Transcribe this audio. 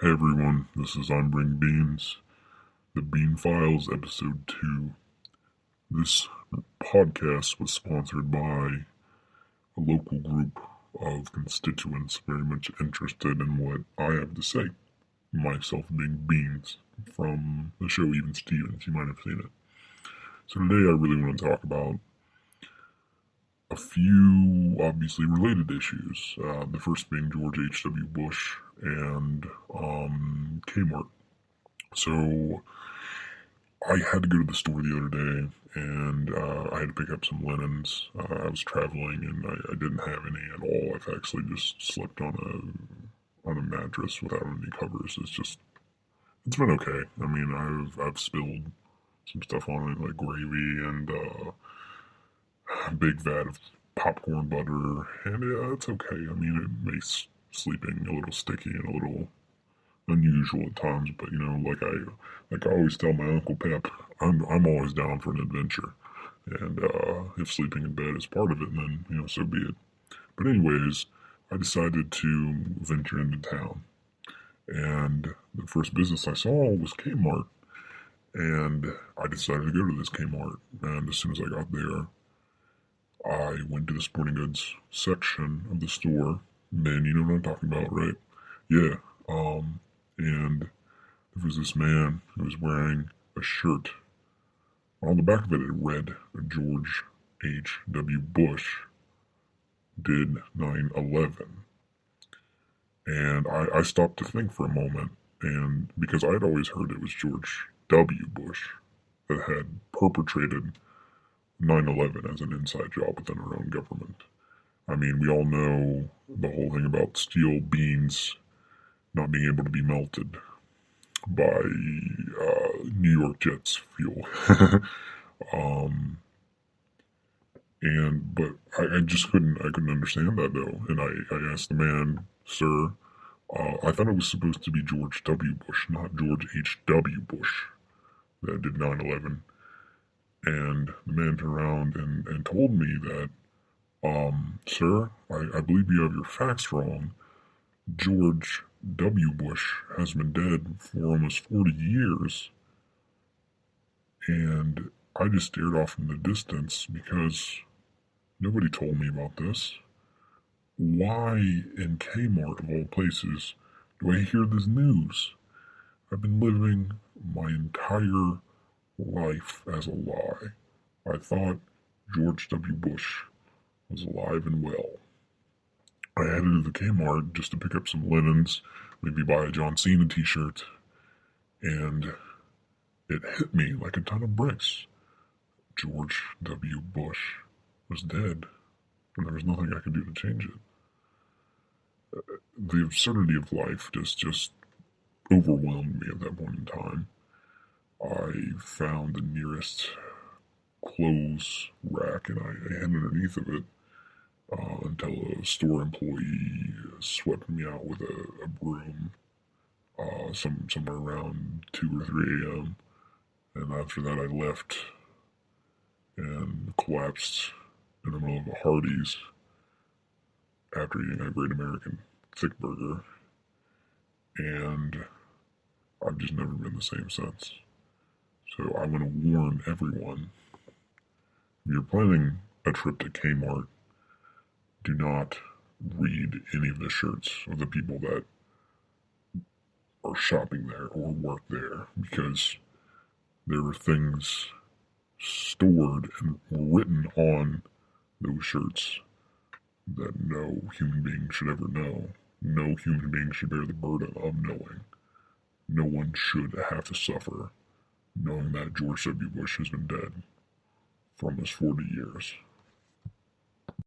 Hey everyone, this is I'm Bring Beans, the Bean Files, episode 2. This podcast was sponsored by a local group of constituents very much interested in what I have to say, myself being Beans, from the show Even Stevens. You might have seen it. So today I really want to talk about a few obviously related issues. The first being George H.W. Bush and Kmart. So I had to go to the store the other day, and I had to pick up some linens. I was traveling, and I didn't have any at all. I've actually just slept on a mattress without any covers. It's been okay. I mean, I've spilled some stuff on it, like gravy and a big vat of popcorn butter, and it's okay. I mean, it makes sleeping a little sticky and a little unusual at times, but like I always tell my Uncle Pep, I'm always down for an adventure, and if sleeping in bed is part of it, then so be it. But anyways, I decided to venture into town, and the first business I saw was Kmart, and I decided to go to this Kmart. And as soon as I got there, I went to the sporting goods section of the store. Man, you know what I'm talking about, right? Yeah. And there was this man who was wearing a shirt. On the back of it, it read George H.W. Bush did 9/11. And I stopped to think for a moment, and because I had always heard it was George W. Bush that had perpetrated 9/11 as an inside job within our own government. I mean, we all know the whole thing about steel beams not being able to be melted by New York Jets fuel. But I just couldn't understand that though. And I asked the man, sir, I thought it was supposed to be George W. Bush, not George H.W. Bush that did 9/11. And the man turned around and told me that, sir, I believe you have your facts wrong. George W. Bush has been dead for almost 40 years. And I just stared off in the distance because nobody told me about this. Why in Kmart, of all places, do I hear this news? I've been living my entire life as a lie. I thought George W. Bush was alive and well. I headed to the Kmart just to pick up some linens, maybe buy a John Cena t-shirt, and it hit me like a ton of bricks. George W. Bush was dead, and there was nothing I could do to change it. The absurdity of life just overwhelmed me at that point in time. I found the nearest clothes rack, and I hid underneath of it until a store employee swept me out with a broom somewhere around 2 or 3 a.m. And after that, I left and collapsed in the middle of a Hardee's after eating a Great American thick burger. And I've just never been the same since. So I want to warn everyone, if you're planning a trip to Kmart, do not read any of the shirts of the people that are shopping there or work there, because there are things stored and written on those shirts that no human being should ever know. No human being should bear the burden of knowing. No one should have to suffer knowing that George W. Bush has been dead for almost 40 years.